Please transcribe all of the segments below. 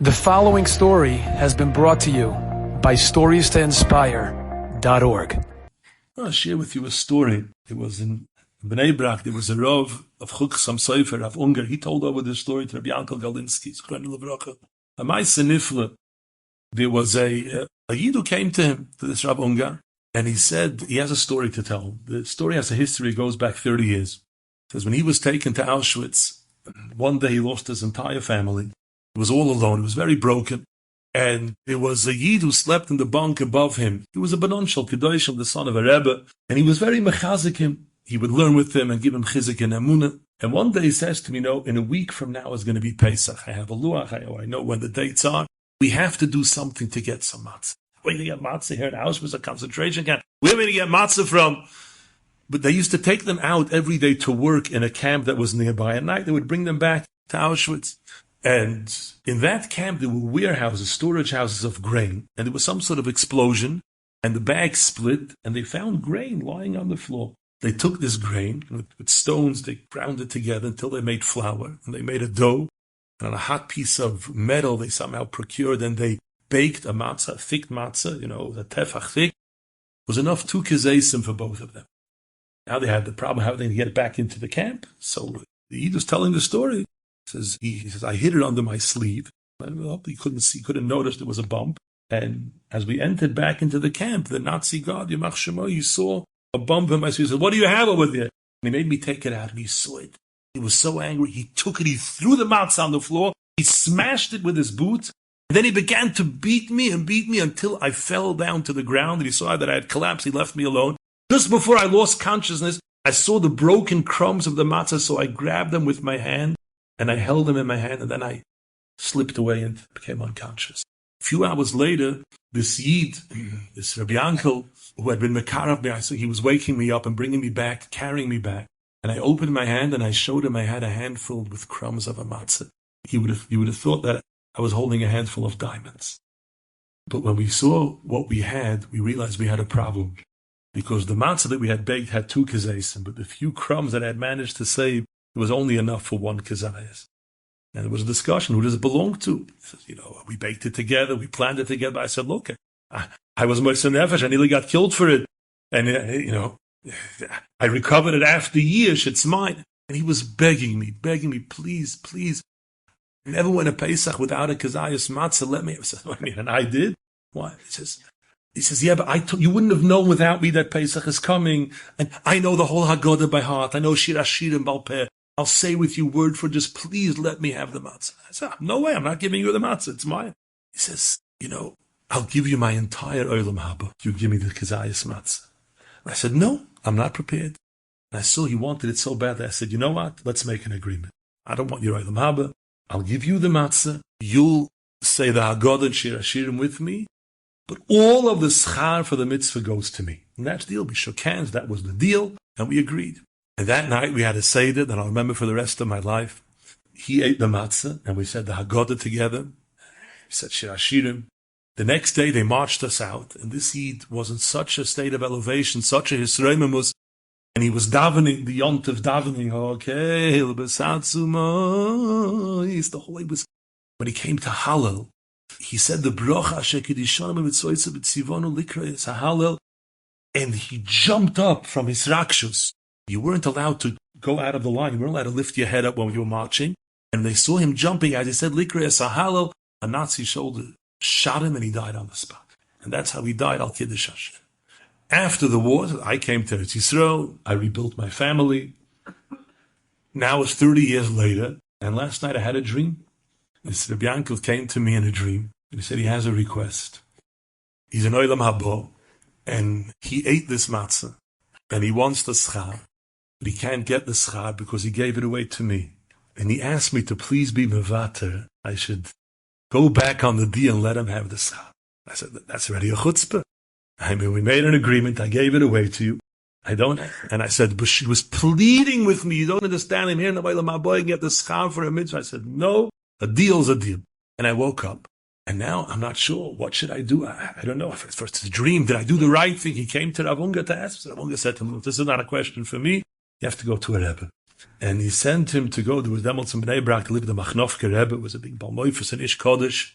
The following story has been brought to you by StoriesToInspire.org. I'll share with you a story. It was in Bnei Brak. There was a Rav of Chuksam Sofer of Unger. He told over this story to Rabbi Yankel Galinsky. A Maisa Nifla. There was a Yid who came to him, to this Rav Unger, and he said he has a story to tell. The story has a history, it goes back 30 years. It says when he was taken to Auschwitz, one day he lost his entire family. He was all alone. He was very broken. And there was a Yid who slept in the bunk above him. He was a Benonshel Kedoshel, the son of a Rebbe. And he was very mechazik him. He would learn with him and give him chizik and emunah. And one day he says to me, in a week from now is going to be Pesach. I have a luach. I know when the dates are. We have to do something to get some matzah. Where do you get matzah here in Auschwitz, a concentration camp? Where do you get matzah from? But they used to take them out every day to work in a camp that was nearby. At night they would bring them back to Auschwitz. And in that camp, there were warehouses, storage houses of grain, and there was some sort of explosion, and the bag split, and they found grain lying on the floor. They took this grain, and with stones, they ground it together until they made flour, and they made a dough, and on a hot piece of metal they somehow procured, and they baked a matzah, a thick matzah, the tefach thick. It was enough 2 kezesim for both of them. Now they had the problem how they get it back into the camp. So the Yid was telling the story. He says, I hid it under my sleeve. Well, he couldn't notice there was a bump. And as we entered back into the camp, the Nazi guard, Yamach Shemo, he saw a bump in my sleeve. He said, what do you have over there? And he made me take it out, and he saw it. He was so angry. He took it, he threw the matzah on the floor, he smashed it with his boot, and then he began to beat me until I fell down to the ground, and he saw that I had collapsed. He left me alone. Just before I lost consciousness, I saw the broken crumbs of the matzah, so I grabbed them with my hand, and I held them in my hand, and then I slipped away and became unconscious. A few hours later, this Yid, this Rabbi Yankel, who had been Mekarav me, he was waking me up and bringing me back, carrying me back. And I opened my hand and I showed him I had a handful with crumbs of a matzah. He would have thought that I was holding a handful of diamonds. But when we saw what we had, we realized we had a problem. Because the matzah that we had baked had 2 kezesim, but the few crumbs that I had managed to save, it was only enough for 1 kezayas. And there was a discussion, who does it belong to? He says, we baked it together, we planned it together. I said, look, I was Moishe Nefesh, I nearly got killed for it. And, I recovered it after years, it's mine. And he was begging me, please, never went a Pesach without a kezayas matzah, let me. I said, and I did? Why? He says, yeah, but you wouldn't have known without me that Pesach is coming. And I know the whole Haggadah by heart. I know Shir Hashirim Baal Peh. I'll say with you word for just please let me have the matzah. I said, no way, I'm not giving you the matzah, it's mine. He says, I'll give you my entire Olam Haba. You give me the Kezayas matzah. And I said, no, I'm not prepared. And I saw he wanted it so badly. I said, you know what? Let's make an agreement. I don't want your Olam Haba. I'll give you the matzah. You'll say the Haggadah and Shir Hashirim with me. But all of the schar for the mitzvah goes to me. And that's the deal. We shook hands. That was the deal. And we agreed. And that night we had a seder that I'll remember for the rest of my life. He ate the matzah and we said the Haggadah together. We said Shir Hashirim. The next day they marched us out. And this Yid was in such a state of elevation, such a hisreimemus. And he was davening, the yontif davening. Okay, the whole way was. When he came to Hallel, he said the brocha shekedishonu mitzvot b'tzivonu likrayis Hallel. And he jumped up from his rakshus. You weren't allowed to go out of the line. You weren't allowed to lift your head up when you were marching. And they saw him jumping. As he said, Likriyas Hallel, a Nazi shoulder shot him and he died on the spot. And that's how he died, Al Kiddush Hashem. After the war, I came to Eretz Yisrael. I rebuilt my family. Now it's 30 years later. And last night I had a dream. This Rabbi Yankel came to me in a dream. And he said he has a request. He's an Olam Haba. And he ate this matzah. And he wants the schar. But he can't get the schar because he gave it away to me. And he asked me to please be mevater. I should go back on the deal and let him have the schar. I said, that's already a chutzpah. We made an agreement. I gave it away to you. I don't. And I said, but she was pleading with me. You don't understand. I'm here in the Olam Haba and get the schar for a mitzvah. I said, no, a deal's a deal. And I woke up. And now I'm not sure. What should I do? I don't know. If it's a dream, did I do the right thing? He came to Rav Unger to ask. Rav Unger said to him, this is not a question for me. You have to go to a Rebbe. And he sent him to go. There was damals in Bnei Brak to live with the Machnofke Rebbe. It was a big Balmoifus and Ish Kodesh.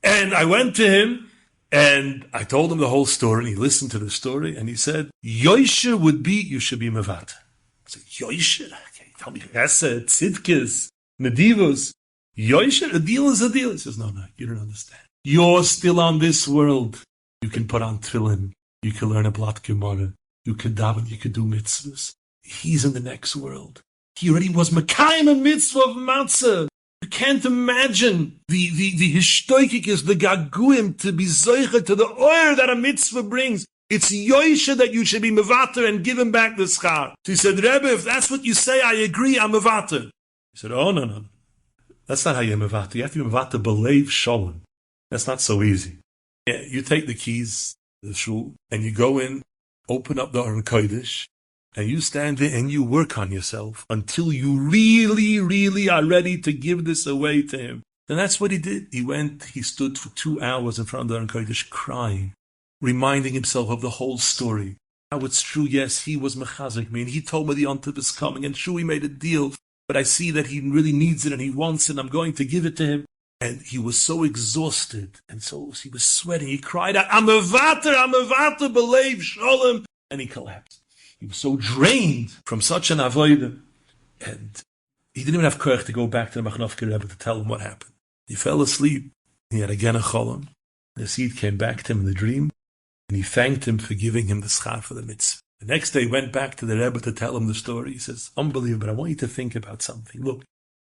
And I went to him, and I told him the whole story, and he listened to the story, and he said, Yoisher would be, you should be Mevat. I said, Yoisher? Okay, tell me, Hesed, Tzidkes, Medivos. Yoisher, a deal is a deal. He says, no, you don't understand. You're still on this world. You can put on tefillin. You can learn a Blat Gemara. You can daven. You can do mitzvahs. He's in the next world. He already was Mekayim a mitzvah of matzah. You can't imagine the hishtoikikis, the gaguim, to be zoicha to the oil that a mitzvah brings. It's yoisha that you should be mevater and give him back the schar. So he said, Rebbe, if that's what you say, I agree, I'm mevater. He said, oh, no. That's not how you're mevater. You have to be mevater belev shalom. That's not so easy. Yeah, you take the keys, the shul, and you go in, open up the Aron Kodesh, and you stand there and you work on yourself until you really, really are ready to give this away to him. And that's what he did. He stood for 2 hours in front of the Aron Kodesh crying, reminding himself of the whole story. How it's true, yes, he was mechazik me, and he told me the Yontif is coming, and true, he made a deal, but I see that he really needs it and he wants it, and I'm going to give it to him. And he was so exhausted, and so he was sweating. He cried out, I'm a vater, belev shalom, and he collapsed. He was so drained from such an avodah, and he didn't even have courage to go back to the Machnofke Rebbe to tell him what happened. He fell asleep. He had again a cholom. The seed came back to him in the dream, and he thanked him for giving him the schar for the mitzvah. The next day, he went back to the Rebbe to tell him the story. He says, unbelievable, I want you to think about something. Look,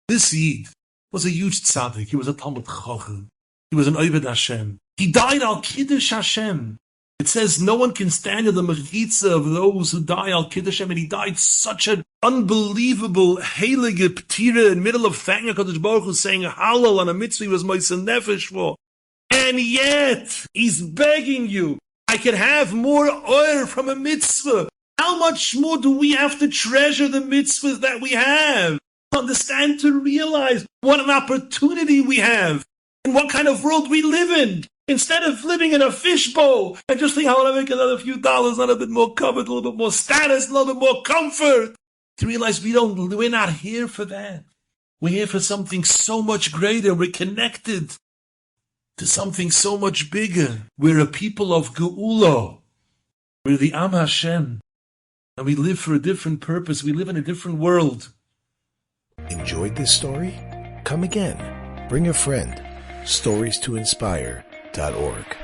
this seed was a huge tzaddik. He was a Talmud Chacham. He was an Oved Hashem. He died al Kiddush Hashem. It says no one can stand in the mechitza of those who die al Kiddush Hashem, and he died such an unbelievable heilige ptira in the middle of thanking HaKadosh Baruch Hu, saying Hallel on a mitzvah he was Moiseh Nefesh for. And yet, he's begging you, I can have more oil from a mitzvah. How much more do we have to treasure the mitzvahs that we have? Understand, to realize what an opportunity we have and what kind of world we live in. Instead of living in a fishbowl and just think, I want to make another few dollars, a little bit more comfort, a little bit more status, a little bit more comfort. To realize we're not here for that. We're here for something so much greater. We're connected to something so much bigger. We're a people of Geula. We're the Am Hashem. And we live for a different purpose. We live in a different world. Enjoyed this story? Come again. Bring a friend. StoriesToInspire.org